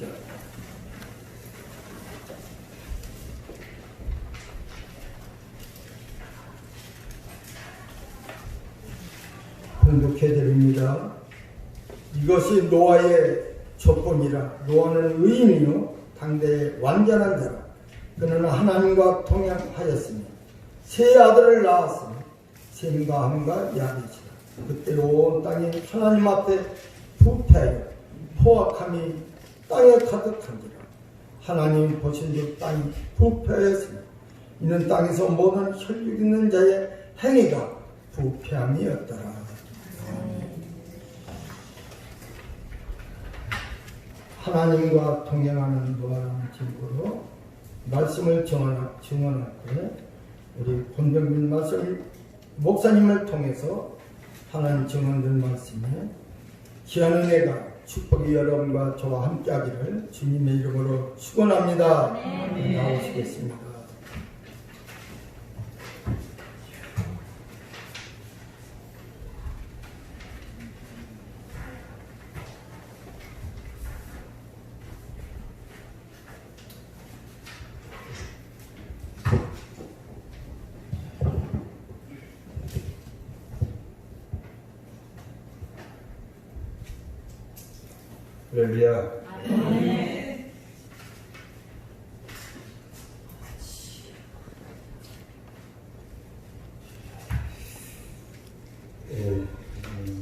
6절. 봉독해 드립니다. 이것이 노아의 조건이라. 노아는 의인이요 당대의 완전한 자라. 그는 하나님과 동행하였으며 세 아들을 낳았으며 셈과 함과 야벳이라. 그때 온 땅이 하나님 앞에 부패하여 포악함이 땅에 가득한지라. 하나님 보신즉 땅이 부패하였으며 이는 땅에서 모든 혈육 있는 자의 행위가 부패함이었더라. 하나님과 동행하는 노아라는 제목으로 말씀을 증언할 때 우리 권병민 목사님을 통해서 하나님 증언된 말씀에 귀한 은혜가 축복이 여러분과 저와 함께하기를 주님의 이름으로 축원합니다. 나오시겠습니다. 할렐루야.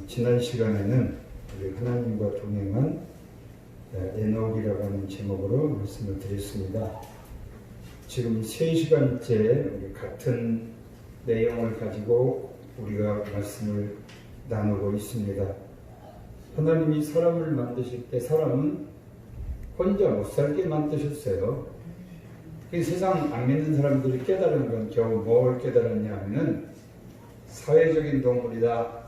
지난 시간에는 우리 하나님과 동행한 에녹이라고 하는 제목으로 말씀을 드렸습니다. 지금 3시간째 우리 같은 내용을 가지고 우리가 말씀을 나누고 있습니다. 하나님이 사람을 만드실 때 사람은 혼자 못 살게 만드셨어요. 세상 안 믿는 사람들이 깨달은 건 겨우 뭘 깨달았냐 하면은 사회적인 동물이다.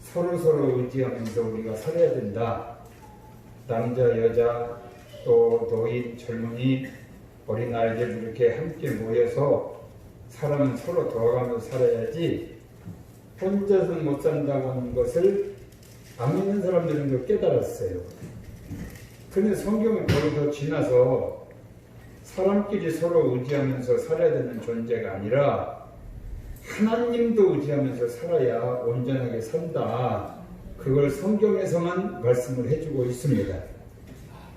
서로 의지하면서 우리가 살아야 된다. 남자, 여자, 또 노인, 젊은이, 어린아이들 이렇게 함께 모여서 사람은 서로 도와가면서 살아야지 혼자서는 못 산다고 하는 것을 안 믿는 사람들은 그 깨달았어요. 그런데 성경은 거기서 지나서 사람끼리 서로 의지하면서 살아야 되는 존재가 아니라 하나님도 의지하면서 살아야 온전하게 산다. 그걸 성경에서만 말씀을 해주고 있습니다.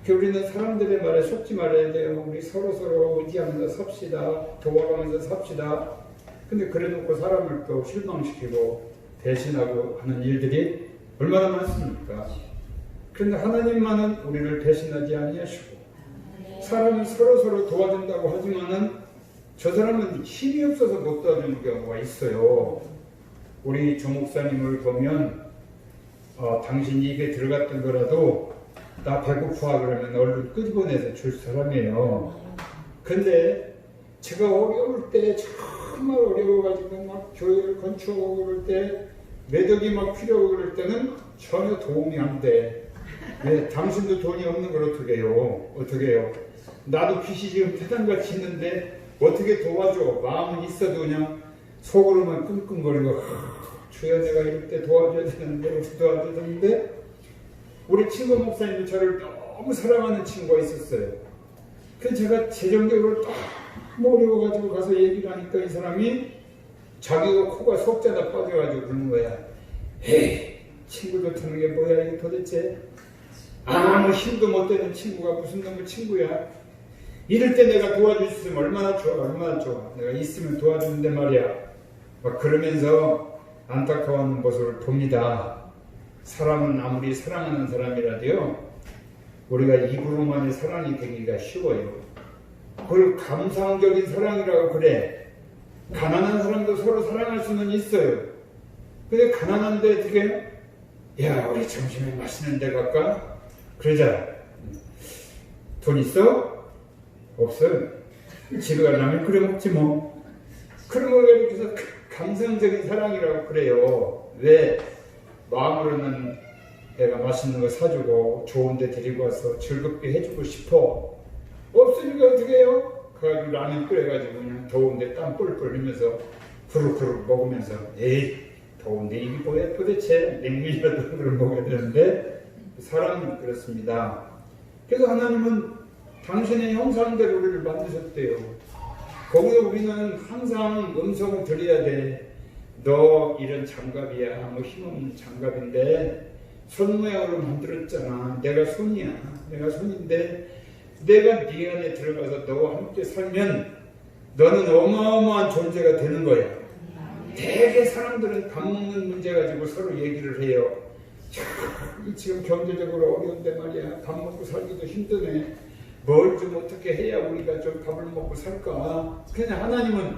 우리는 사람들의 말에 속지 말아야 돼요. 우리 서로 의지하면서 삽시다. 도와가면서 삽시다. 근데 그래놓고 사람을 또 실망시키고 배신하고 하는 일들이 얼마나 많습니까? 그런데 하나님만은 우리를 배신하지 아니하시고 사람이 서로 도와준다고 하지만은 저 사람은 힘이 없어서 못 도와주는 경우가 있어요. 우리 조 목사님을 보면 당신이 입에 들어갔던 거라도 나 배고파 그러면 얼른 끄집어내서 줄 사람이에요. 근데 제가 어려울 때 정말 어려워가지고 막 교회를 건축하고 그럴 때 매덕이 막 필요하고 그럴 때는 전혀 도움이 안 돼. 왜? 당신도 돈이 없는 걸 어떻게 해요? 나도 빚이 지금 태산같이 있는데 어떻게 도와줘? 마음은 있어도 그냥 속으로만 끙끙거리고 주여 내가 이럴 때 도와줘야 되는데 어떻게 도와줘야 되는데 우리 친구 목사님이 저를 너무 사랑하는 친구가 있었어요. 그래서 제가 재정적으로 너무 어려워가지고 가서 얘기를 하니까 이 사람이 자기가 코가 속자다 빠져가지고 그러는 거야. 에이, 친구 좋다는 게 뭐야 이게 도대체. 아무 힘도 못 되는 친구가 무슨 놈의 친구야. 이럴 때 내가 도와줄 수 있으면 얼마나 좋아. 내가 있으면 도와주는데 말이야. 막 그러면서 안타까워하는 모습을 봅니다. 사람은 아무리 사랑하는 사람이라도요. 우리가 입으로만의 사랑이 되기가 쉬워요. 그걸 감상적인 사랑이라고 그래. 가난한 사람도 서로 사랑할 수는 있어요. 근데 가난한데 어떻게 야 우리 점심에 맛있는 데 갈까? 그러자. 돈 있어? 없어. 집에 가려면 끓여 먹지 뭐. 그런 걸 가지고서 감성적인 사랑이라고 그래요. 왜? 마음으로는 내가 맛있는 거 사주고 좋은 데 데리고 와서 즐겁게 해주고 싶어. 없으니까 어떻게 해요? 그래가지고 라면 끓여가지고 그냥 더운데 땀 뻘뻘 흘리면서 후루후루 먹으면서 에이 더운데 이게 뭐야 도대체 냉면이라도 그걸 먹어야 되는데 사람은 그렇습니다. 그래서 하나님은 당신의 형상대로 우리를 만드셨대요. 거기서 우리는 항상 음성을 들어야 돼. 너 이런 장갑이야. 뭐 힘없는 장갑인데 손 모양으로 만들었잖아. 내가 손이야. 내가 손인데 내가 네 안에 들어가서 너와 함께 살면 너는 어마어마한 존재가 되는 거야. 대개 사람들은 밥 먹는 문제 가지고 서로 얘기를 해요. 지금 경제적으로 어려운데 말이야. 밥 먹고 살기도 힘드네. 뭘 좀 어떻게 해야 우리가 좀 밥을 먹고 살까? 그냥 하나님은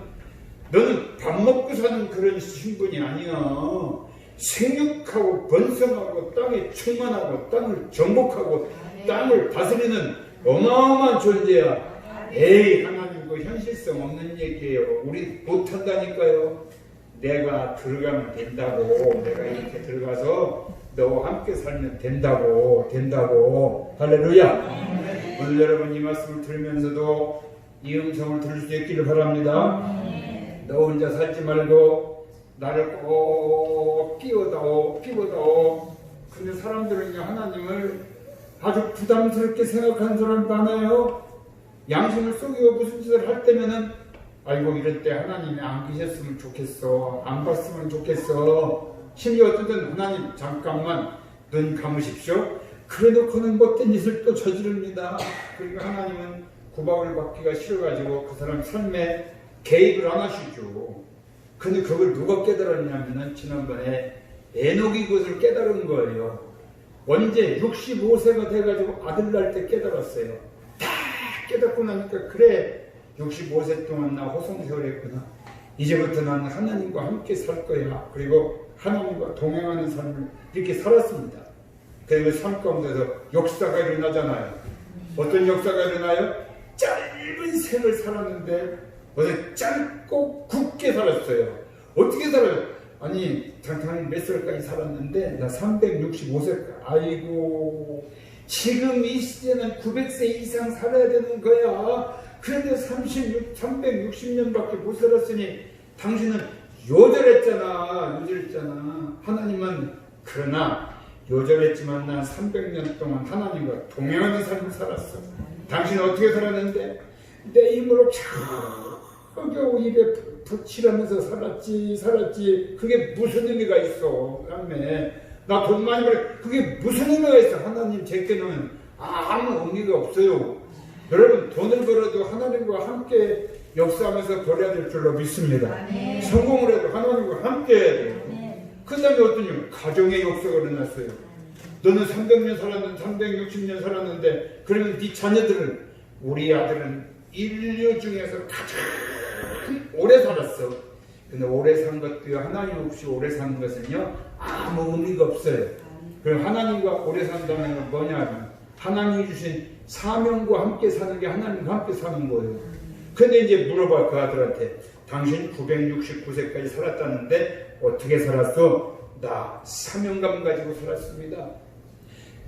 너는 밥 먹고 사는 그런 신분이 아니야. 생육하고 번성하고 땅에 충만하고 땅을 정복하고 땅을 다스리는 어마어마한 존재야. 에이, 하나님 그 현실성 없는 얘기예요. 우리 못한다니까요. 내가 들어가면 된다고. 내가 이렇게 들어가서 너와 함께 살면 된다고. 할렐루야. 오늘 여러분 이 말씀을 들으면서도 이 음성을 들을 수 있기를 바랍니다. 너 혼자 살지 말고 나를 꼭 끼워다오. 근데 사람들은 하나님을 아주 부담스럽게 생각하는 사람 많아요. 양심을 속이고 무슨 짓을 할 때면은 아이고 이럴 때 하나님이 안 계셨으면 좋겠어. 안 봤으면 좋겠어. 심지어 어떤 때는 하나님 잠깐만 눈 감으십시오. 그래놓고는 못된 짓을 또 저지릅니다. 그러니까 하나님은 구박을 받기가 싫어가지고 그 사람 삶에 개입을 안 하시죠. 근데 그걸 누가 깨달았냐면은 지난번에 에녹이 그것을 깨달은 거예요. 언제 65세가 돼가지고 아들 날 때 깨달았어요. 다 깨닫고 나니까 그래 65세 동안 나 호송세월했구나. 이제부터 나는 하나님과 함께 살 거야. 그리고 하나님과 동행하는 삶을 이렇게 살았습니다. 그리고 삶 가운데서 역사가 일어나잖아요. 어떤 역사가 일어나요? 짧은 생을 살았는데 어제 짧고 굳게 살았어요. 어떻게 살아요? 아니 당장 몇 살까지 살았는데 나 365세까지. 아이고 지금 이 시대는 900세 이상 살아야 되는 거야. 그런데 360년밖에 못 살았으니 당신은 요절했잖아. 하나님은 그러나 요절했지만 난 300년 동안 하나님과 동행하는 삶을 살았어. 당신은 어떻게 살았는데? 내 힘으로 겨우 입에 붙이라면서 살았지. 그게 무슨 의미가 있어? 나 돈 많이 벌어. 그게 무슨 의미가 있어? 하나님 제게는 아무 의미가 없어요. 여러분 돈을 벌어도 하나님과 함께 역사하면서 벌어야 될 줄로 믿습니다. 네. 성공을 해도 하나님과 함께 해야 돼요. 그 다음에 어떤 일? 가정의 역사가 일어났어요. 너는 300년 살았는데 360년 살았는데 그러면 네 자녀들은 우리 아들은 인류 중에서 가장 오래 살았어. 근데 오래 산 것도요 하나님 없이 오래 사는 것은요 아무 의미가 없어요. 그럼 하나님과 오래 산다는 건 뭐냐면 하나님이 주신 사명과 함께 사는 게 하나님과 함께 사는 거예요. 근데 이제 물어봐 그 아들한테 당신 969세까지 살았다는데 어떻게 살았어? 나 사명감 가지고 살았습니다.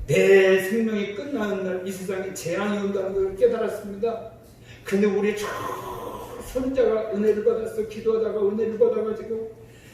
내 생명이 끝나는 날 이 세상에 재앙이 온다는 걸 깨달았습니다. 근데 우리 손자가 은혜를 받았어. 기도하다가 은혜를 받아가지고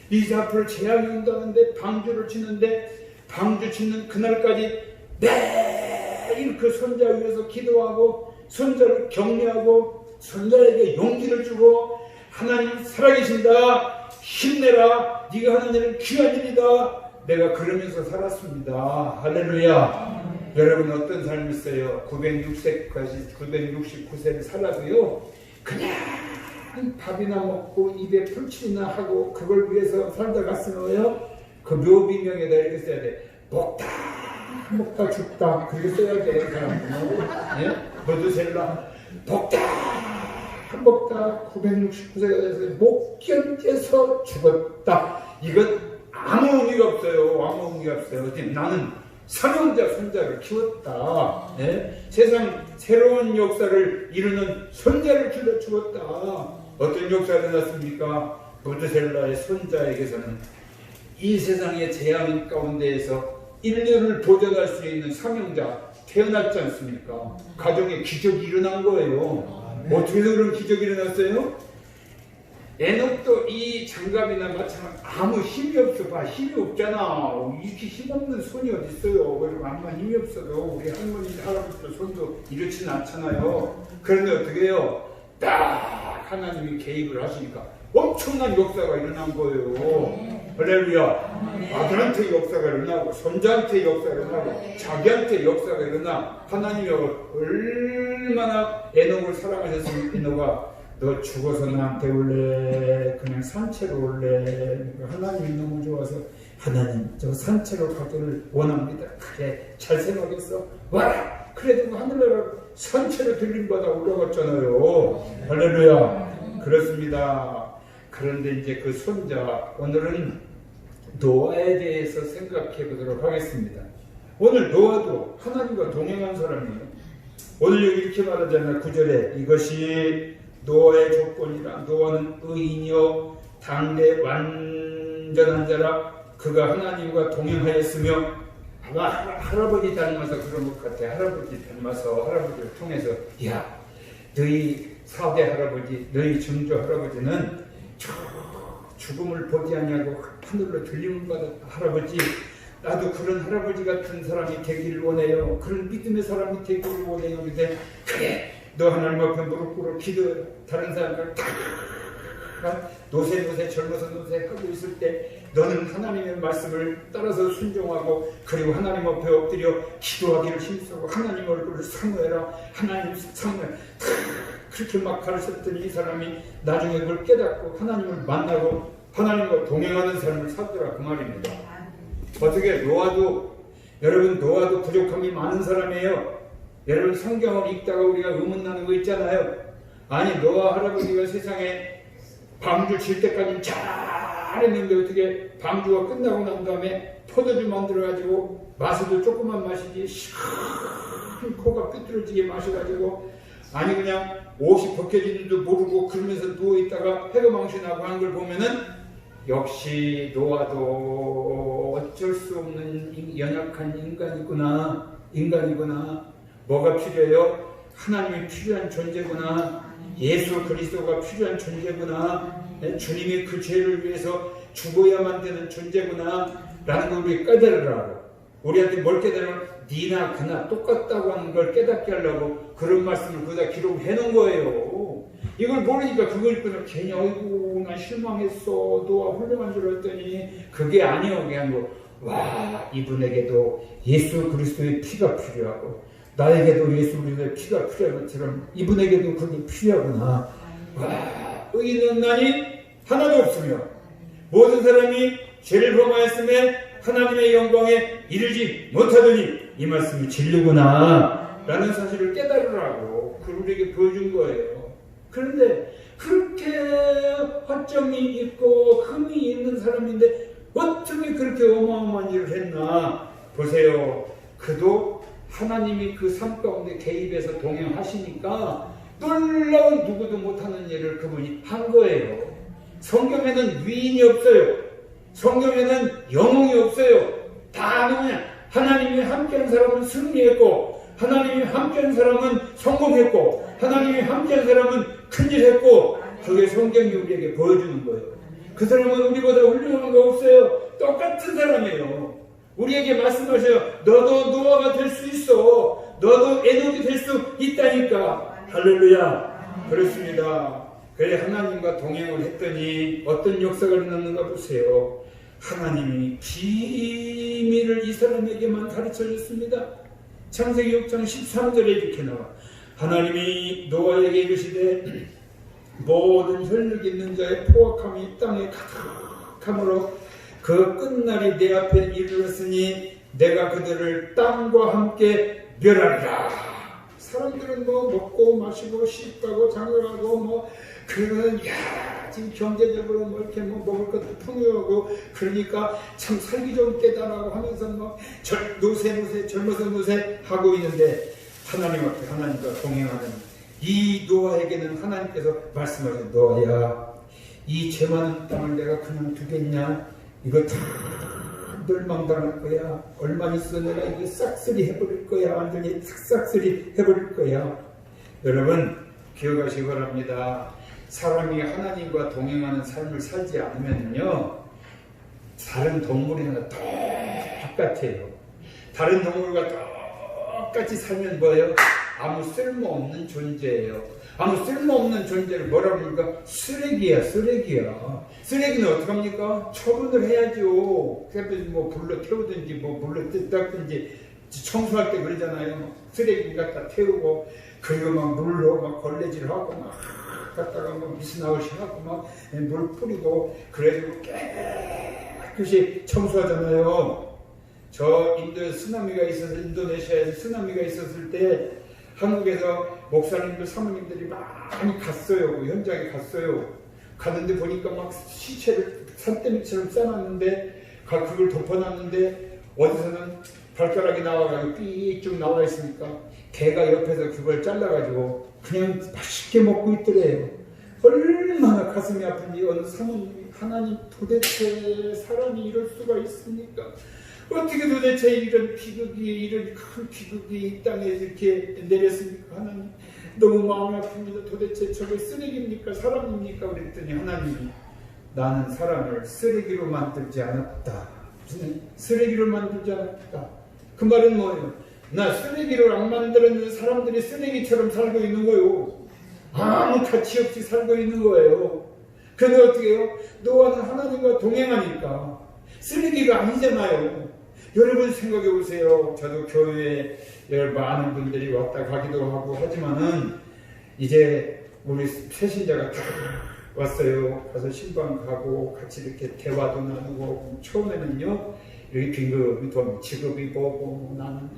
이제 앞으로 재앙이 온다는데 방주를 치는데 방주 치는 그날까지 매일 그 손자 위해서 기도하고 손자를 격려하고 손자에게 용기를 주고 하나님 살아계신다. 힘내라. 네가 하는 일은 귀한 일이다. 내가 그러면서 살았습니다. 할렐루야. 여러분 어떤 삶이 있어요? 969세를 살아도요 그냥 밥이나 먹고 입에 풀칠이나 하고 그걸 위해서 살다 갔으면요 그 묘비명에다 이렇게 써야 돼. 먹다 죽다. 그렇게 써야 돼. 그 사람들은. 예? 메두셀라 먹다 969세가 돼서 못 견뎌서 죽었다. 이건 아무 의미가 없어요. 나는 사명자 손자를 키웠다. 예? 세상 새로운 역사를 이루는 손자를 길러 죽었다. 어떤 역사가 일어났습니까? 메두셀라의 손자에게서는 이 세상의 재앙 가운데에서 인류를 보존할 수 있는 사명자 태어났지 않습니까? 가정에 기적이 일어난 거예요. 어떻게 그런 기적이 일어났어요? 에녹도 이 장갑이나 마찬가지 아무 힘이 없어. 봐, 힘이 없잖아. 이렇게 힘없는 손이 어디 있어요. 그리고 아무만 힘이 없어도 우리 할머니 할아버지도 손도 이렇지는 않잖아요. 그런데 어떻게 해요? 딱 하나님이 개입을 하시니까 엄청난 역사가 일어난 거예요. 할렐루야. 아들한테 역사가 일어나고 손자한테 역사가 일어나고 자기한테 역사가 일어나. 하나님이 얼마나 에녹을 사랑하셨으면 에녹아 너 죽어서 나한테 올래? 그냥 산채로 올래? 하나님이 너무 좋아서 하나님 저 산채로 가기를 원합니다. 그래 잘 생각했어. 와라. 그래도 하늘나라 산채로 들림받아 올라갔잖아요. 할렐루야. 그렇습니다. 그런데 이제 그 손자 오늘은 노아에 대해서 생각해 보도록 하겠습니다. 오늘 노아도 하나님과 동행한 사람이에요. 오늘 여기 이렇게 말하잖아요. 9절에 이것이 노아의 조건이라. 노아는 의인이요 당대 완전한 자라. 그가 하나님과 동행하였으며 아마 할아버지 닮아서 그런 것 같아. 할아버지 닮아서 할아버지를 통해서 야 너희 4대 할아버지 너희 증조 할아버지는 죽음을 보지 아니하고 하늘로 들림을 받은 할아버지. 나도 그런 할아버지 같은 사람이 되기를 원해요. 그런 믿음의 사람이 되기를 원해요. 근데 그래 너 하나님 앞에 무릎 꿇어 기도해. 다른 사람들 다 노세 젊어서 노세 하고 있을 때 너는 하나님의 말씀을 따라서 순종하고 그리고 하나님 앞에 엎드려 기도하기를 힘쓰고 하나님 얼굴을 사모해라. 하나님 사모해. 그렇게 막 가르쳤더니 이 사람이 나중에 그걸 깨닫고 하나님을 만나고 하나님과 동행하는 삶을 살더라 그 말입니다. 어떻게 노아도 여러분 노아도 부족함이 많은 사람이에요. 여러분 성경을 읽다가 우리가 의문나는 거 있잖아요. 아니 노아 할아버지가 세상에 방주 칠 때까지 잘했는데 어떻게 방주가 끝나고 난 다음에 포도주 만들어가지고 마셔도 조금만 마시지 시큰 코가 삐뚤어지게 마셔가지고 아니 그냥 옷이 벗겨지는 줄 모르고 그러면서 누워있다가 해가 망신하고 하는 걸 보면은 역시 노아도 어쩔 수 없는 연약한 인간이구나. 뭐가 필요해요? 하나님이 필요한 존재구나. 예수 그리스도가 필요한 존재구나. 주님이 그 죄를 위해서 죽어야만 되는 존재구나 라는 걸 우리 깨달으라고. 우리한테 뭘 깨달으면 니나 그나 똑같다고 하는 걸 깨닫게 하려고 그런 말씀을 거기다 기록해 놓은 거예요. 이걸 모르니까 그걸 그냥 괜히 아이고 난 실망했어 노아 훌륭한 줄 알았더니 그게 아니에요. 그냥 뭐 와 이분에게도 예수 그리스도의 피가 필요하고 나에게도 예수 그리스도의 피가 필요한 것처럼 이분에게도 그게 필요하구나. 와 의인은 나니 하나도 없으며 모든 사람이 죄를 범하였음에 하나님의 영광에 이르지 못하더니 이 말씀이 진리구나 라는 사실을 깨달으라고 그걸 우리에게 보여준 거예요. 그런데 그렇게 허점이 있고 흠이 있는 사람인데 어떻게 그렇게 어마어마한 일을 했나 보세요. 그도 하나님이 그 삶 가운데 개입해서 동행하시니까 놀라운 누구도 못하는 일을 그분이 한 거예요. 성경에는 위인이 없어요. 성경에는 영웅이 없어요. 다 누구냐? 하나님이 함께한 사람은 승리했고 하나님이 함께한 사람은 성공했고 하나님이 함께한 사람은 큰일 했고 그게 성경이 우리에게 보여주는 거예요. 그 사람은 우리보다 훌륭한 거 없어요. 똑같은 사람이에요. 우리에게 말씀하셔요. 너도 노아가 될 수 있어. 너도 에녹이 될 수 있다니까. 할렐루야. 그렇습니다. 그래 하나님과 동행을 했더니 어떤 역사가 일어났는가 보세요. 하나님이 비밀을 이 사람에게만 가르쳐 줬습니다. 창세기 6장 13절에 이렇게 나와. 하나님이 노아에게 이르시되 모든 혈육 있는 자의 포악함이 땅에 가득함으로 그 끝날이 내 앞에 이르렀으니 내가 그들을 땅과 함께 멸하리라. 사람들은 뭐 먹고 마시고 씻고 장가가고 뭐 그러면 야 지금 경제적으로 뭐 이렇게 뭐 먹을 것도 풍요하고 그러니까 참 살기 좀 깨달아고 하면서 뭐 노세 젊어서 노세 하고 있는데 하나님 앞에 하나님과 동행하는 이 노아에게는 하나님께서 말씀하신 노아야 이 죄 많은 땅을 내가 그냥 두겠냐? 이거 다 멸망당할 거야. 얼마 있어 내가 이거 싹쓸이 해버릴 거야. 완전히 싹쓸이 해버릴 거야. 여러분 기억하시기 바랍니다. 사람이 하나님과 동행하는 삶을 살지 않으면요, 다른 동물이나 똑같아요. 다른 동물과 똑같이 살면 뭐예요? 아무 쓸모없는 존재예요. 아무 쓸모없는 존재를 뭐라고 합니까? 쓰레기야, 쓰레기야. 쓰레기는 어떡합니까? 처분을 해야죠. 그래서 뭐 불러 태우든지 뭐 불러 뜯든지 청소할 때 그러잖아요. 쓰레기 갖다 태우고 그리고 막 물로 막 걸레질하고 막 갖다가 막 미스나웃이 하고 막 물 뿌리고 그래가지고 깨끗이 청소하잖아요. 저 인도네시아에서 쓰나미가 있었을 때 한국에서 목사님들, 사모님들이 많이 갔어요. 그 현장에 갔어요. 갔는데 보니까 막 시체를 산더미처럼 싸놨는데 그걸 덮어놨는데 어디서는 발가락이 나와가지고 삐쭉 나와 있으니까 개가 옆에서 그걸 잘라가지고 그냥 맛있게 먹고 있더래요. 얼마나 가슴이 아픈지 어느 사모님이 하나님 도대체 사람이 이럴 수가 있습니까? 어떻게 도대체 이런 큰 비극이 이 땅에 이렇게 내렸습니까? 하나님 너무 마음이 아픕니다. 도대체 저게 쓰레기입니까? 사람입니까? 그랬더니 하나님이 나는 사람을 쓰레기로 만들지 않았다. 쓰레기로 만들지 않았다. 그 말은 뭐예요? 나 쓰레기로 안 만들었는데 사람들이 쓰레기처럼 살고 있는 거예요. 아무 가치 없이 살고 있는 거예요. 근데 어떻게 해요? 너와는 하나님과 동행하니까 쓰레기가 아니잖아요. 여러분 생각해 보세요. 저도 교회에 많은 분들이 왔다 가기도 하고 하지만은 이제 우리 새신자가 다 왔어요. 가서 신방 가고 같이 이렇게 대화도 나누고 처음에는요. 여기 긴급이 돈 직업이 뭐고 나는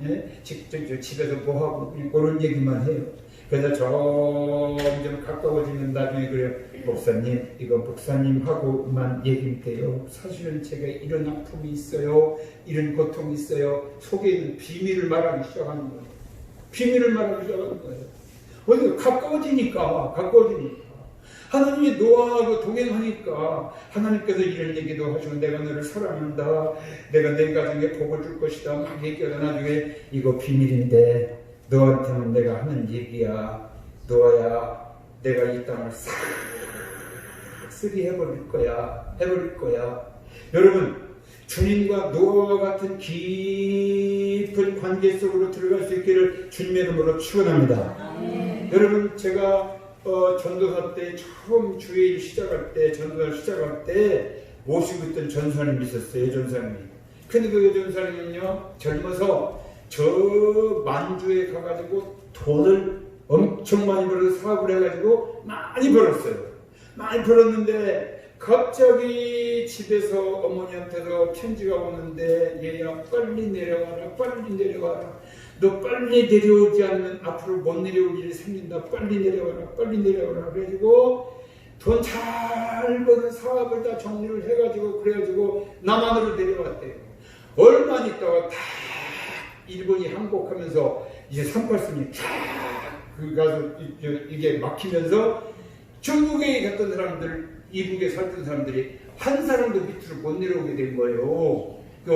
직접 집에서 뭐하고 그런 얘기만 해요. 그래서 점점 가까워지면 나중에 그래요. 목사님 이거 목사님하고만 얘기할게요. 사실은 제가 이런 아픔이 있어요. 이런 고통이 있어요. 속에 있는 비밀을 말하기 시작하는 거예요. 비밀을 말하기 시작하는 거예요. 어디 가까워지니까 하나님이 노아하고 동행하니까 하나님께서 이런 얘기도 하시고 내가 너를 사랑한다. 내가 내 가정에 복을 줄 것이다. 막 얘기하다 나중에 이거 비밀인데 너한테는 내가 하는 얘기야. 노아야 내가 이 땅을 싹 쓰리 해버릴 거야. 여러분 주님과 노아와 같은 깊은 관계 속으로 들어갈 수 있기를 주님의 이름으로 축원합니다. 여러분 제가 전도사 때 처음 주일 시작할 때 전도사 시작할 때 모시고 있던 전사님이 있었어요. 여전사님이. 근데 그 여전사님은요 젊어서 저 만주에 가가지고 돈을 엄청 많이 벌어서 사업을 해가지고 많이 벌었어요. 많이 벌었는데 갑자기 집에서 어머니한테서 편지가 오는데 얘야 빨리 내려와라. 너 빨리 내려오지 않으면 앞으로 못 내려올 일이 생긴다. 빨리 내려와라. 그래가지고 돈 잘 버는 사업을 다 정리를 해가지고 그래가지고 남한으로 내려왔대요. 얼마 있다가 다 일본이 항복하면서 이제 38선이 쫙 가서 이게 막히면서 중국에 갔던 사람들, 이북에 살던 사람들이 한 사람도 밑으로 못 내려오게 된 거예요. 그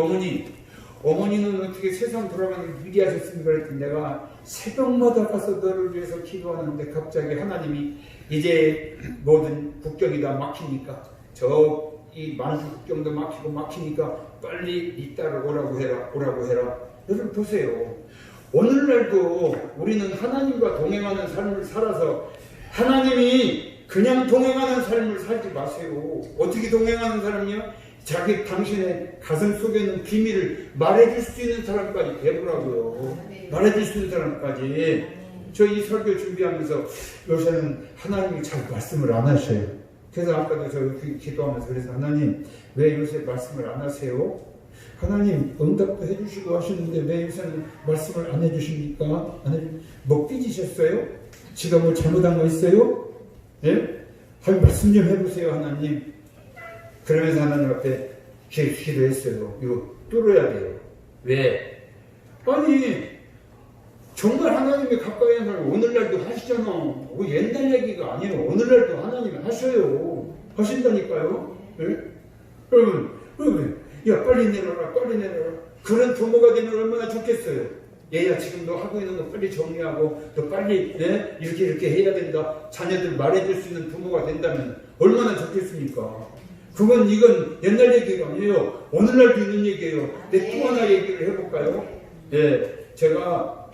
어머니는 어떻게 세상 돌아가는 걸 미리 하셨습니까? 그랬더니 내가 새벽마다 가서 너를 위해서 기도하는데 갑자기 하나님이 이제 모든 국경이 다 막히니까 이 만주 국경도 막히니까 빨리 이 딸을 오라고 해라. 여러분 보세요. 오늘날도 우리는 하나님과 동행하는 삶을 살아서 하나님이 그냥 동행하는 삶을 살지 마세요. 어떻게 동행하는 사람이요? 당신의 가슴 속에 있는 비밀을 말해줄 수 있는 사람까지 되보라고요. 말해줄 수 있는 사람까지. 저 이 설교 준비하면서 요새는 하나님이 잘 말씀을 안 하셔요. 그래서 아까도 저 기도하면서 그래서 하나님 왜 요새 말씀을 안 하세요? 하나님 응답도 해주시고 하시는데 왜 요새는 말씀을 안 해주십니까? 뭐 삐지셨어요? 지가 뭐 잘못한 거 있어요? 예? 말씀 좀 해보세요 하나님. 그러면서 하나님 앞에 기도했어요. 이거 뚫어야 돼요. 왜? 아니 정말 하나님이 가까이 하는 사람 오늘날도 하시잖아. 옛날 얘기가 아니에요. 오늘날도 하나님이 하셔요. 하신다니까요. 예? 여러분 야 빨리 내려라. 그런 부모가 되면 얼마나 좋겠어요. 얘야 지금 너 하고 있는 거 빨리 정리하고 너 빨리 이렇게 해야 된다. 자녀들 말해줄 수 있는 부모가 된다면 얼마나 좋겠습니까? 이건 옛날 얘기가 아니에요. 오늘날도 있는 얘기예요. 근데 또 하나 얘기를 해볼까요? 제가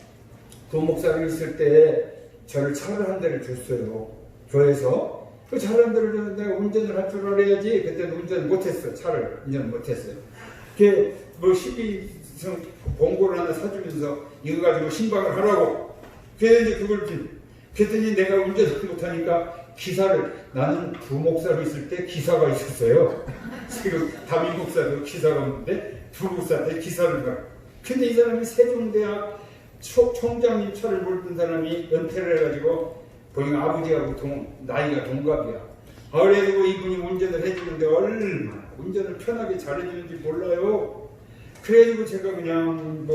부목사를 있을 때 저를 차를 한 대를 줬어요. 교회에서. 그 차를 한 대를 줬는데 내가 운전을 할 줄 알아야지. 그때는 운전을 못했어. 차를 운전을 못했어요. 그게 뭐 12성 봉고를 하나 사주면서 이거 가지고 신방을 하라고. 그래서 이제 그걸 그랬더니 내가 운전을 못하니까 나는 부목사로 있을 때 기사가 있었어요. 지금 담임목사도 기사가 없는데 부목사 때 기사를 가. 근데 이 사람이 세종대학 총장님 차를 몰던 사람이 은퇴를 해가지고 보니까 아버지하고 나이가 동갑이야. 그래도 이분이 운전을 해주는데 얼마나 운전을 편하게 잘해주는지 몰라요. 그래가지고 제가 그냥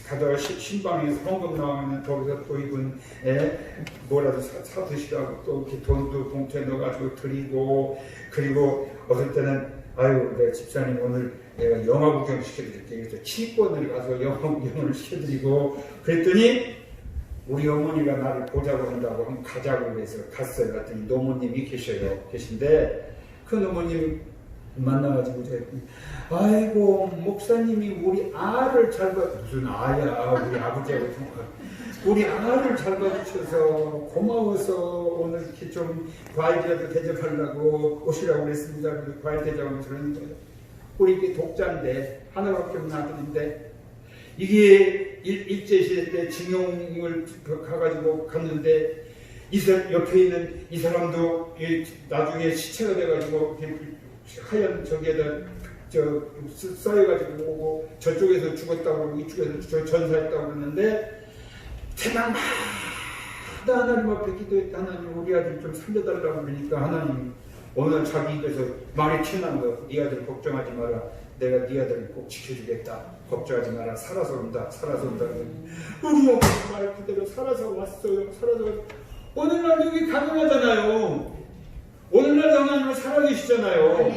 가다가 신방에서 헌금 나오면 거기서 또 이분 뭐라도 사 드시라고 또 이렇게 돈도 봉투에 넣어가지고 드리고, 그리고 어떨 때는 아유 내가 집사님 오늘 내가 영화 구경 시켜드릴게요. 그래서 치권을 가서 영화 구경을 시켜드리고, 그랬더니 우리 어머니가 나를 보자고 한다고 한번 가자고 해서 갔어요. 갔더니 노모님이 계신데 그 노모님 만나가지고 제가 아이고 목사님이 우리 아를 잘 봐. 무슨 아야, 우리 아버지하고 우리 아를 잘 봐주셔서 고마워서 오늘 이렇게 좀 과일이라도 대접하려고 오시라고 그랬습니다. 그래서 과일 대접하면 그러는 거예요. 우리 이게 독자인데 하나밖에 없는 아들인데 이게 일제시대 때 징용을 가가지고 갔는데 옆에 있는 이 사람도 나중에 시체가 돼가지고 하얀 저기에다 쌓여가지고 오고, 저쪽에서 죽었다고 그러고 이쪽에서 전사했다고 그러는데 대낮마다 하나님 앞에 기도했다. 하나님 우리 아들 좀 살려달라고 그러니까 하나님 어느 날 자기 입에서 말이 튀어나온 거야. 네 아들 걱정하지 마라. 내가 네 아들을 꼭 지켜주겠다. 걱정하지 마라. 살아서 온다. 살아서 온다. 우리 아버지 말 그대로 살아서 왔어요. 오늘날 여기 가능하잖아요. 오늘날 하나님은 살아계시잖아요.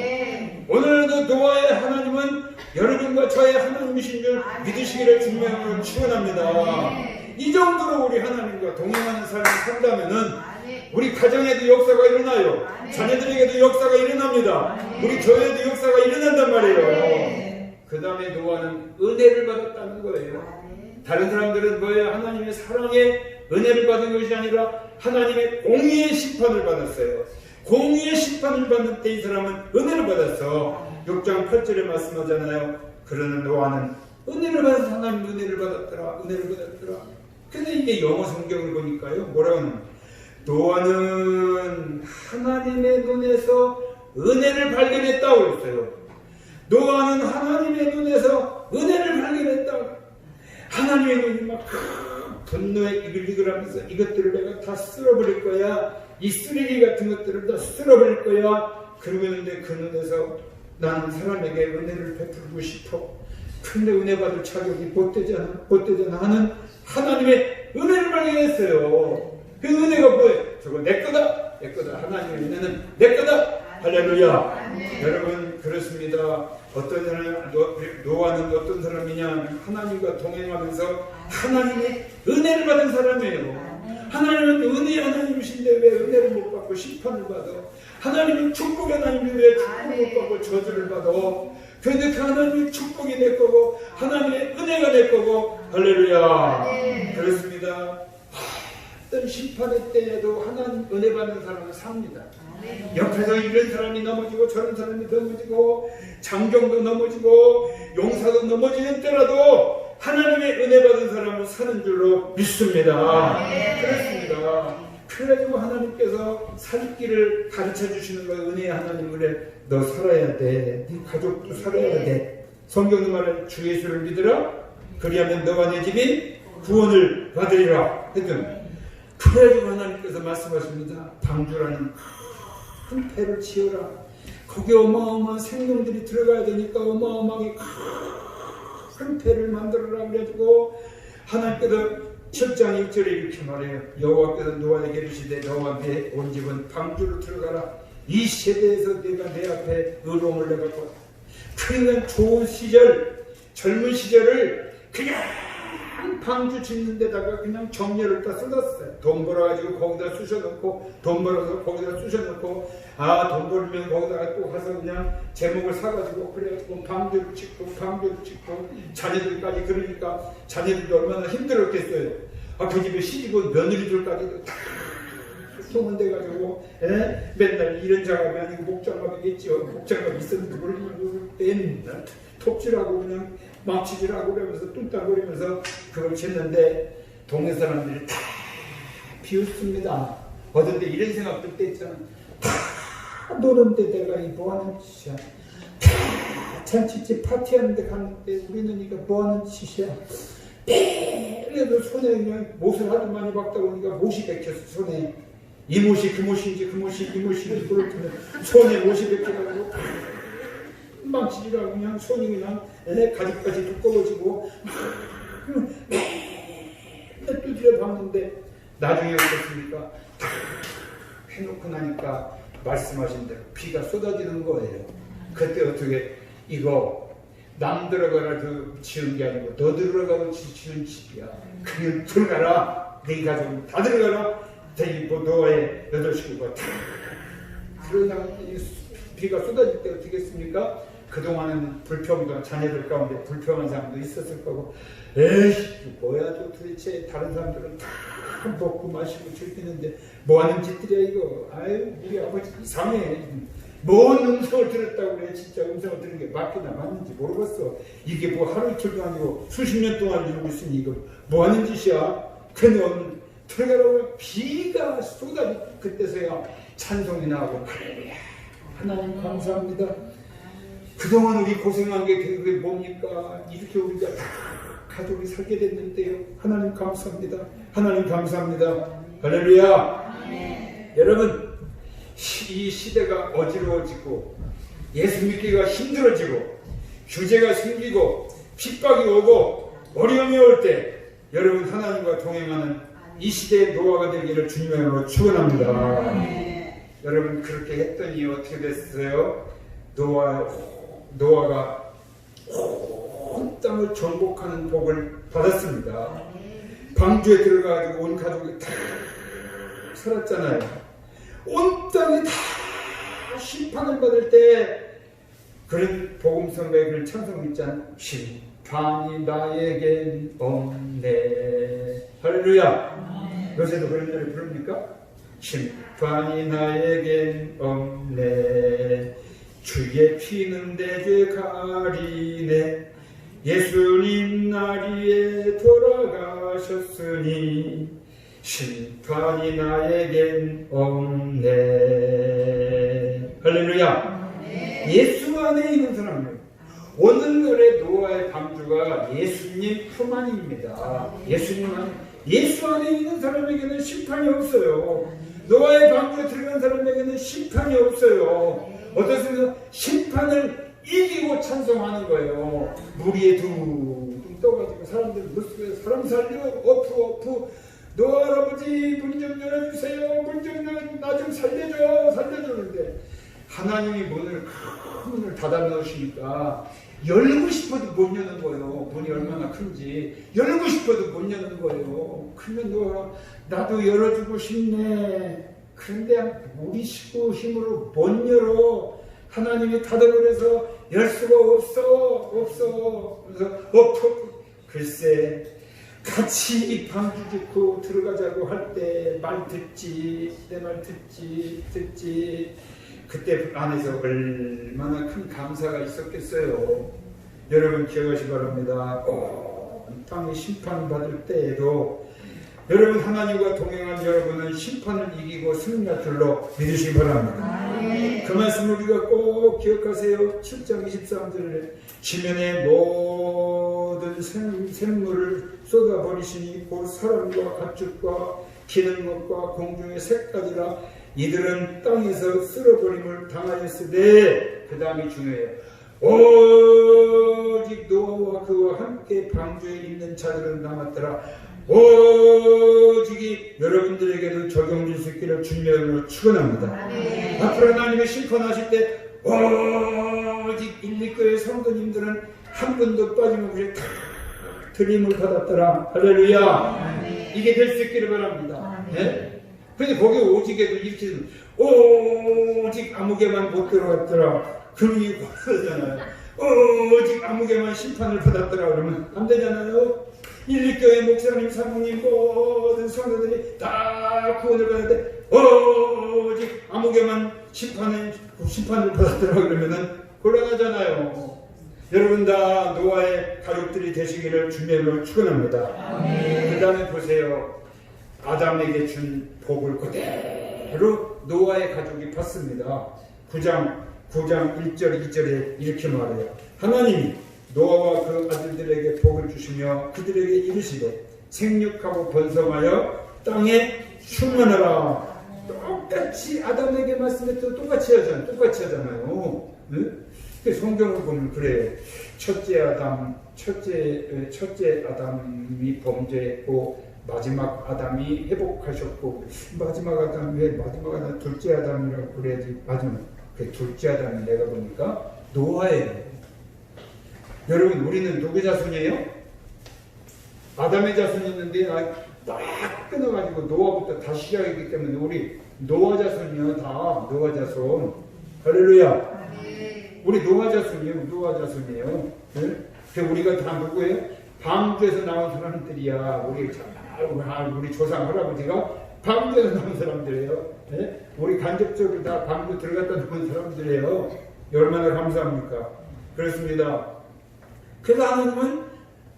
오늘도 노아의 하나님은 여러분과 저의 하나님이신 줄 믿으시기를 주님으로 축원합니다. 이 정도로 우리 하나님과 동행하는 삶을 산다면은 우리 가정에도 역사가 일어나요. 자녀들에게도 역사가 일어납니다. 우리 교회에도 역사가 일어난단 말이에요. 그 다음에 노아는 은혜를 받았다는 거예요. 다른 사람들은 뭐예요? 하나님의 사랑에 은혜를 받은 것이 아니라 하나님의 공의의 심판을 받았어요. 공의의 심판을 받는 때 이 사람은 은혜를 받았어. 6장 8절에 말씀하잖아요. 그러는 노아는 은혜를 받아서 하나님 은혜를 받았더라. 근데 이게 영어 성경을 보니까요. 뭐라고 하냐면 노아는 하나님의 눈에서 은혜를 발견했다고 했어요. 노아는 하나님의 눈에서 은혜를 발견했다. 하나님의 눈이 막 분노에 이글이글하면서 이것들을 내가 다 쓸어버릴 거야. 이 쓰레기 같은 것들을 다 쓸어버릴 거야. 그러고 있는데 그 눈에서 나는 사람에게 은혜를 베풀고 싶어. 근데 은혜 받을 자격이 못 되잖아 하는 하나님의 은혜를 발견했어요. 그 은혜가 뭐예요? 저거 내 거다. 하나님의 은혜는 내 거다. 할렐루야. 여러분 그렇습니다. 어떤 사람, 노아는 어떤 사람이냐? 하나님과 동행하면서 하나님의 은혜를 받은 사람이에요. 하나님은 은혜의 하나님이신데 왜 은혜를 못 받고 심판을 받아? 하나님은 축복의 하나님인데 왜 축복을 못 받고 저주를 받아? 그런데 그 하나님의 축복이 내 거고 하나님의 은혜가 내 거고 할렐루야. 그렇습니다. 어떤 심판의 때에도 하나님 은혜 받는 사람은 삽니다. 옆에서 이런 사람이 넘어지고 저런 사람이 넘어지고 장경도 넘어지고 용사도 넘어지는 때라도 하나님의 은혜 받은 사람은 사는 줄로 믿습니다. 그렇습니다. 그래가지고 하나님께서 살 길을 가르쳐 주시는 거예요. 은혜의 하나님, 그래 너 살아야 돼. 네 가족도 살아야 돼. 성경도 말하는 주 예수를 믿으라. 그리하면 너와 내 집이 구원을 받으리라 했던. 그래가지고 하나님께서 말씀하십니다. 방주라는 큰 배를 지어라. 거기에 어마어마한 생명들이 들어가야 되니까 어마어마하게 큰 배를 만들어라. 그래가지고 하나님께서 7장 1절에 이렇게 말해요. 여호와께서 노아에게 이르시되 너와 내 온 집은 방주로 들어가라. 이 세대에서 내가 내 앞에 의로움을 내가 보라. 그러니까 좋은 시절 젊은 시절을 그냥 방주 짓는 데다가 그냥 정열을 다 쏟았어요. 돈 벌어가지고 거기다 쑤셔놓고, 돈 벌어서 거기다 쑤셔놓고, 돈 벌면 거기다가 또 가서 그냥 제목을 사가지고, 그래가지고 방주를 짓고 자녀들까지. 그러니까 자녀들도 얼마나 힘들었겠어요. 그 집에 시집온 며느리들까지도 다 소문돼가지고, 맨날 이런 작업이 아니고 목작업이겠죠. 목작업이 있었는데 모르면 맨날 톱질하고 그냥 망치질하고 그러면서 뚱땅거리면서 그걸 짓는데 동네 사람들이 다 비웃습니다. 어떤데 이런 생각 들 때 있잖아. 다 노는데 내가 이 뭐하는 짓이야. 다 잔치집 파티하는데 갔는데 우리는 이거 뭐하는 짓이야. 그래도 손에 그냥 못을 하도 많이 박다 보니까 못이 박혔어. 손에 이 못이 그 못인지 그 못이 이 못인지 그렇더니 손에 못이 박혀가지고 망치질하고 그냥 손이 그냥 가죽까지 두꺼워지고 맨날 두드려 봤는데 나중에 어떻습니까? 다 해놓고 나니까 말씀하신 대로 비가 쏟아지는 거예요. 그때 어떻게 이거 남 들어가라 지은 게 아니고 너 들어가고 지은 집이야. 그냥 들어가라. 네 가족 다 들어가라. 너의 8식구가 다 그러다가 비가 쏟아질 때 어떻게 했습니까? 그동안은 불평도 자녀들 가운데 불평한 사람도 있었을 거고, 에이 뭐야 저 도대체 다른 사람들은 다 먹고 마시고 즐기는데 뭐하는 짓들이야 이거. 아유 우리 아버지 이상해. 뭔 음성을 들었다고 그래. 진짜 음성을 들은 게 맞기나 맞는지 모르겠어. 이게 뭐 하루 이틀도 아니고 수십 년 동안 이러고 있으니 이거 뭐하는 짓이야. 그냥 들어가라고 비가 쏟아지고 그때서야 찬송이 나오고 할렐루야 하나님 감사합니다. 그동안 우리 고생한 게 그게 뭡니까? 이렇게 우리가 다 가족이 살게 됐는데요. 하나님 감사합니다. 하나님 감사합니다. 할렐루야. 여러분 이 시대가 어지러워지고 예수 믿기가 힘들어지고 규제가 생기고 핍박이 오고 어려움이 올 때 여러분 하나님과 동행하는 이 시대의 노아가 되기를 주님의 이름으로 축원합니다. 여러분 그렇게 했더니 어떻게 됐어요? 노아가 온 땅을 정복하는 복을 받았습니다. 방주에 들어가가지고 온 가족이 다 살았잖아요. 온 땅이 다 심판을 받을 때 그런 복음성가의 그런 찬송 있잖아요. 심판이 나에겐 없네. 할렐루야. 요새도 그런 노래 부릅니까? 심판이 나에겐 없네. 주의 피는 내 죄 가리네. 예수님 날 위해 돌아가셨으니 심판이 나에겐 없네. 할렐루야. 예수 안에 있는 사람이에요. 오늘날의 노아의 방주가 예수님 품 안입니다. 예수 안에 있는 사람에게는 심판이 없어요. 노아의 방주에 들어간 사람에게는 심판이 없어요. 어떻습니까? 심판을 이기고 찬송하는 거예요. 물 위에 둥둥 떠가지고 사람들 물속에 사람 살려 어프 노아 할아버지 문 좀 열어주세요. 문 좀 나 좀 살려주는데 하나님이 큰 문을 닫아 놓으시니까 열고 싶어도 못 여는 거예요. 문이 얼마나 큰지 열고 싶어도 못 여는 거예요. 그러면 노아가 나도 열어주고 싶네. 그런데 우리 식구 힘으로 못 열어. 하나님이 닫아버려서 열 수가 없어. 그래서 글쎄 같이 방주 짓고 들어가자고 할 때 말 듣지. 내 말 듣지. 그때 안에서 얼마나 큰 감사가 있었겠어요. 여러분 기억하시 바랍니다. 땅에 심판받을 때에도 여러분 하나님과 동행한 여러분은 심판을 이기고 승리할 줄로 믿으시기 바랍니다. 그 말씀 우리가 꼭 기억하세요. 7장 23절에 지면의 모든 생물을 쏟아버리시니 곧 사람과 가축과 기는 것과 공중의 새까지라 이들은 땅에서 쓸어버림을 당하였으되 그 다음이 중요해요. 오직 노아와 그와 함께 방주에 있는 자들은 남았더라. 오직이 여러분들에게도 적용될 수 있기를 주님으로 축원합니다. 앞으로 하나님의 심판하실 때 오직 일리교회 성도님들은 한 번도 빠짐없이 다 드림을 받았더라. 할렐루야. 이게 될 수 있기를 바랍니다. 네? 근데 거기 오직에도 이렇게 오직 아무개만 못 들어갔더라. 그러니 그러잖아요. 오직 아무개만 심판을 받았더라 그러면 안 되잖아요. 1,2교회 목사님, 사모님 모든 성도들이 다 구원을 받았는데 오직 아무개만 심판을 받았더라 그러면은 곤란하잖아요. 여러분 다 노아의 가족들이 되시기를 주님으로 축원합니다. 그 다음에 보세요. 아담에게 준 복을 그대로 노아의 가족이 받습니다. 9장 1절 2절에 이렇게 말해요. 하나님이 노아와 그 아들들에게 복을 주시며 그들에게 이르시되 생육하고 번성하여 땅에 충만하라. 똑같이 아담에게 말씀했던 똑같이 하잖아요. 응? 성경을 보면 그래요. 첫째 아담이 범죄했고 마지막 아담이 회복하셨고 마지막 아담 왜 마지막 아담 둘째 아담이라고 그래야지 마지막 그 둘째 아담이 내가 보니까 노아예요. 여러분 우리는 누구 자손이에요? 아담의 자손이었는데 딱 끊어가지고 노아부터 다시 시작했기 때문에 우리 노아 자손이요. 다 노아 자손. 할렐루야. 우리 노아 자손이에요. 네? 우리가 다 누구예요? 방주에서 나온 사람들이야. 우리 조상 할아버지가 방주에서 나온 사람들이에요. 네? 우리 간접적으로 다 방주 들어갔다 나온 사람들이에요. 얼마나 감사합니까? 그렇습니다. 그래서 하나님은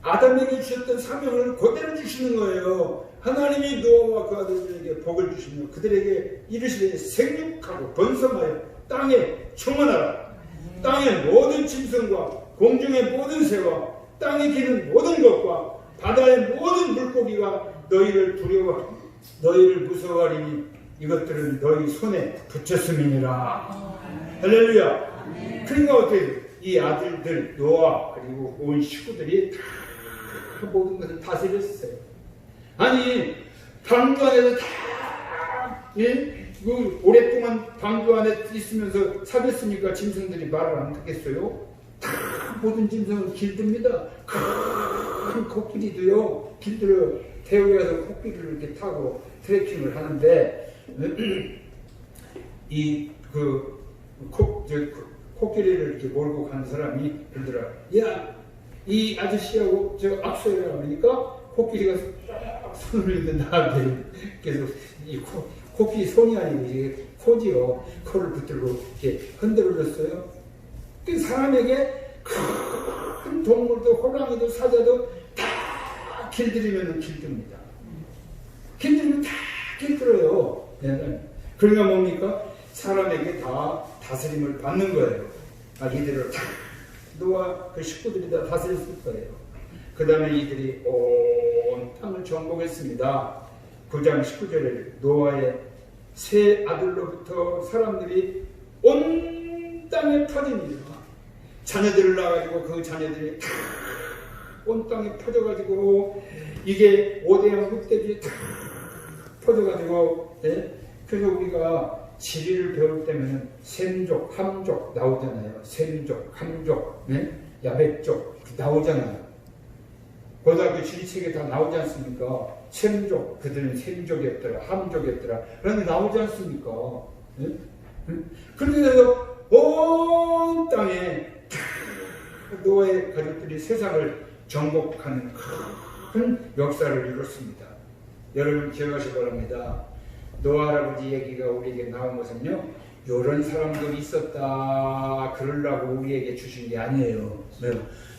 아담에게 주셨던 사명을 그대로 주시는 거예요. 하나님이 노아와 그 아들들에게 복을 주시며 그들에게 이르시되 생육하고 번성하여 땅에 충만하라. 땅의 모든 짐승과 공중의 모든 새와 땅에 기는 모든 것과 바다의 모든 물고기가 너희를 두려워 너희를 무서워하리니 이것들은 너희 손에 붙였음이니라. 할렐루야. 그러니까 어떻게 이 아들들 노아 그리고 온 식구들이 다 모든 것을 다스렸어요. 아니 방주 안에서 다 오랫동안 방주 안에 있으면서 사겠으니까 짐승들이 말을 안 듣겠어요? 다 모든 짐승은 길듭니다. 큰 코끼리도요 길들여 태우에 가서 코끼리를 이렇게 타고 트레킹을 하는데 코끼리를 이렇게 몰고 가는 사람이 그러더라. 야, 이 아저씨하고 저 악수해라 그러니까 코끼리가 딱 손을 이렇게 나한테 계속 이 코끼리 손이 아니고 이게 코지요. 코를 붙들고 이렇게 흔들어줬어요. 그 사람에게 큰 동물도 호랑이도 사자도 다 길들이면 길듭니다. 길들이면 다 길들어요. 그러니까 뭡니까? 사람에게 다 다스림을 받는 거예요. 이들을 다 노아 그 식구들이 다 다스렸을 거예요. 그 다음에 이들이 온 땅을 정복했습니다. 9장 19절에 노아의 세 아들로부터 사람들이 온 땅에 퍼집니다. 자녀들을 낳아가지고 그 자녀들이 다 온 땅에 퍼져가지고 이게 5대양 6대들이 다 퍼져가지고 그래서 우리가 지리를 배울 때면 셈족, 함족 나오잖아요. 셈족, 함족, 야벳족 나오잖아요. 고등학교 지리책에 다 나오지 않습니까? 셈족, 그들은 셈족이었더라, 함족이었더라. 그런데 나오지 않습니까? 그래서 온 땅에 노아의 가족들이 세상을 정복하는 큰 역사를 이뤘습니다. 여러분 기억하시기 바랍니다. 노아 할아버지 얘기가 우리에게 나온 것은요, 이런 사람도 있었다 그러려고 우리에게 주신 게 아니에요.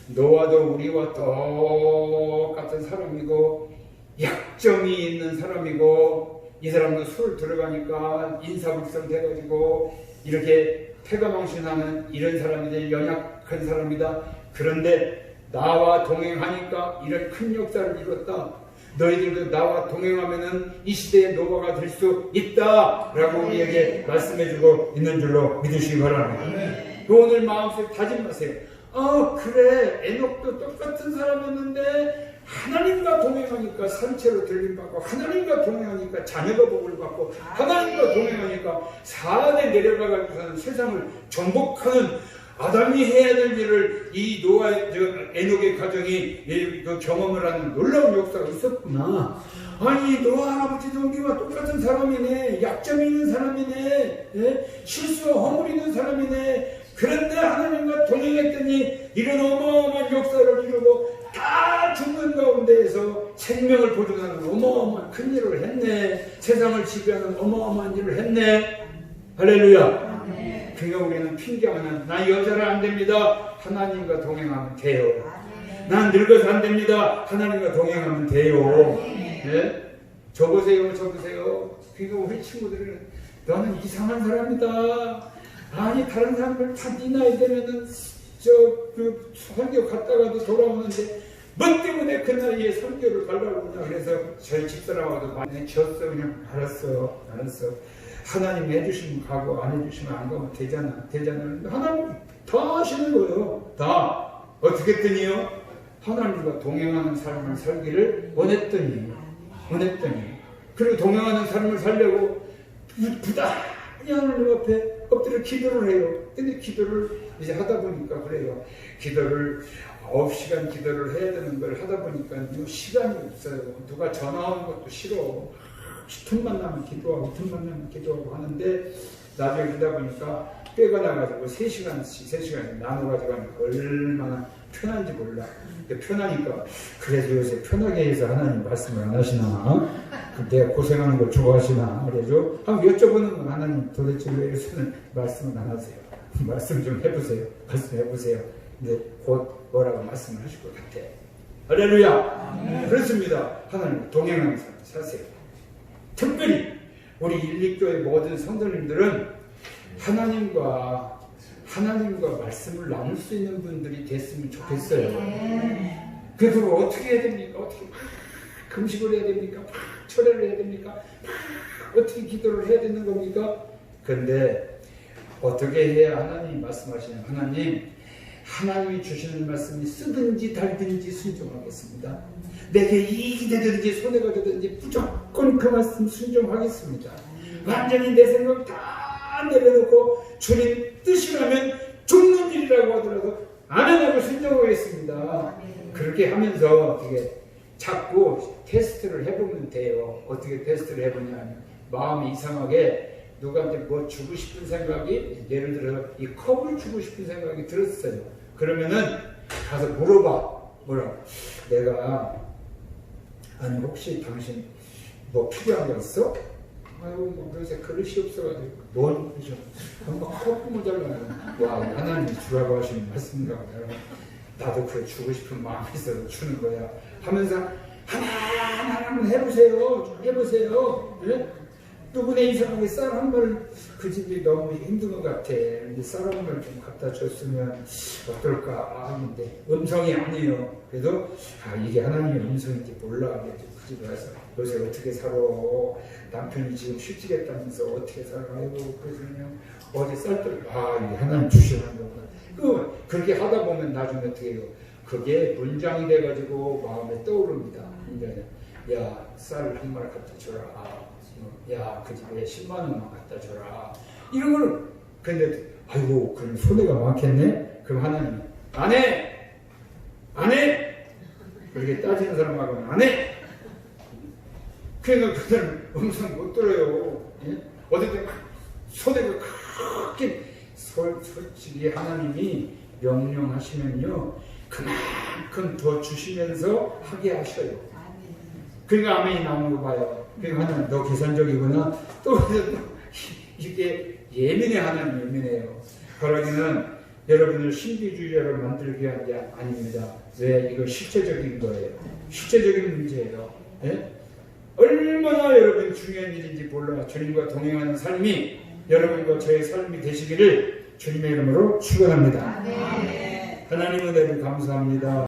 노아도 우리와 똑같은 사람이고 약점이 있는 사람이고 이 사람도 술 들어가니까 인사불성 돼가지고 이렇게 패가망신하는 이런 사람들이 연약한 사람이다. 그런데 나와 동행하니까 이런 큰 역사를 이뤘다. 너희들도 나와 동행하면은 이 시대의 노아가 될 수 있다 라고 우리에게 말씀해주고 있는 줄로 믿으시기 바랍니다. 오늘 마음속에 다짐하세요. 그래, 에녹도 똑같은 사람이었는데 하나님과 동행하니까 산채로 들림받고 하나님과 동행하니까 자녀가 복을 받고 하나님과 동행하니까 4대 내려가가지고서는 세상을 정복하는 아담이 해야 될 일을 이 에녹의 가정이 그 경험을 하는 놀라운 역사가 있었구나. 아니 노아 할아버지도 우리와 똑같은 사람이네. 약점이 있는 사람이네. 예? 실수와 허물 있는 사람이네. 그런데 하나님과 동행했더니 이런 어마어마한 역사를 이루고 다 죽는 가운데에서 생명을 보존하는 어마어마한 큰 일을 했네. 세상을 지배하는 어마어마한 일을 했네. 할렐루야. 그러니까 우리는 핑계하면 나 여자라 안 됩니다. 하나님과 동행하면 돼요. 난 늙어서 안 됩니다. 하나님과 동행하면 돼요. 네? 저 보세요. 그러니까 우리 친구들은 너는 이상한 사람이다. 아니 다른 사람들 다 네 나이 되면은 그 설교 갔다가도 돌아오는데 뭐 때문에 그 나이에 설교를 가려고 그러냐. 그래서 저희 집사람하고도 많이 졌어. 그냥 알았어. 하나님 해주시면 가고 안 해주시면 안 가면 되잖아. 하나님 다 하시는 거예요. 다. 어떻게 했더니요? 하나님과 동행하는 삶을 살기를 원했더니 그리고 동행하는 삶을 살려고 부단히 하나님 앞에 엎드려 기도를 해요. 근데 기도를 이제 하다 보니까 그래요. 기도를 9시간 기도를 해야 되는 걸 하다 보니까 시간이 없어요. 누가 전화 오는 것도 싫어. 틈만 나면 기도하고 하는데 나중에 그러다 보니까 뼈가 나가지고 3시간씩 나눠가지고 하니까 얼마나 편한지 몰라. 편하니까 그래서 요새 편하게 해서 하나님 말씀을 안 하시나? 내가 고생하는 걸 좋아하시나? 그래서 한번 여쭤보는 건 하나님 도대체 왜 요새는 말씀을 안 하세요? 말씀 좀 해보세요. 근데 곧 뭐라고 말씀을 하실 것 같아. 할렐루야. 그렇습니다. 하나님 동행하는 삶 사세요. 특별히 우리 일리교회 모든 성도님들은 하나님과 말씀을 나눌 수 있는 분들이 됐으면 좋겠어요. 그래서 어떻게 해야 됩니까? 어떻게 금식을 해야 됩니까? 철회를 해야 됩니까? 어떻게 기도를 해야 되는 겁니까? 그런데 어떻게 해야 하나님이 말씀하시는 하나님이 주시는 말씀이 쓰든지 달든지 순종하겠습니다. 내게 이익이 되든지 손해가 되든지 무조건 그 말씀 순종하겠습니다. 완전히 내 생각 다 내려놓고 주님 뜻이라면 죽는 일이라고 하더라도 아멘하고 순종하겠습니다. 그렇게 하면서 어떻게 자꾸 테스트를 해보면 돼요. 어떻게 테스트를 해보냐면 마음이 이상하게 누구한테 뭐 주고 싶은 생각이 예를 들어서 이 컵을 주고 싶은 생각이 들었어요. 그러면은 가서 뭐라고 내가 아니 혹시 당신 뭐 필요한 거 있어? 아유 뭐 그래서 그릇이 없어가지고 뭔 그러죠? 한번 컵 모자라면 와 하나님 주라고 하시는 말씀인가 봐요. 나도 그 주고 싶은 마음이 있어서 주는 거야 하면서 하나 한번 해보세요. 네? 누구네 이상하게 쌀 한 번 그 집이 너무 힘든 것 같아. 근데 쌀 한 번 좀 갖다 줬으면 어떨까 하는데 음성이 아니에요. 그래도 이게 하나님의 음성인지 몰라. 그래서 그 집에 와서 요새 어떻게 살아? 남편이 지금 실직했다면서 어떻게 살아? 아이고 그래서 그냥 어제 쌀들 이게 하나님 주시는 거구나. 그렇게 하다 보면 나중에 어떻게 해요? 그게 문장이 돼가지고 마음에 떠오릅니다. 야 쌀 한 말 갖다 줘라. 야, 그 집에 10만 원만 갖다 줘라. 이런 거를, 근데, 아이고, 그럼 손해가 많겠네? 그럼 하나님, 안 해! 그렇게 따지는 사람하고는 안 해! 그러니까 그들은 음성 못 들어요. 예? 어쨌든, 손해가 크게, 솔직히 하나님이 명령하시면요, 그만큼 더 주시면서 하게 하셔요. 그러니까 아멘이 나오는 거 봐요. 그러니까 하나님 너 계산적이구나. 또 이게 하나님 예민해요. 그러기는 여러분을 신비주의자로 만들기 위한 게 아닙니다. 왜? 이거 실제적인 거예요. 실제적인 문제예요. 예? 얼마나 여러분 중요한 일인지 몰라. 주님과 동행하는 삶이 여러분과 저의 삶이 되시기를 주님의 이름으로 축원합니다. 하나님 은혜를 감사합니다.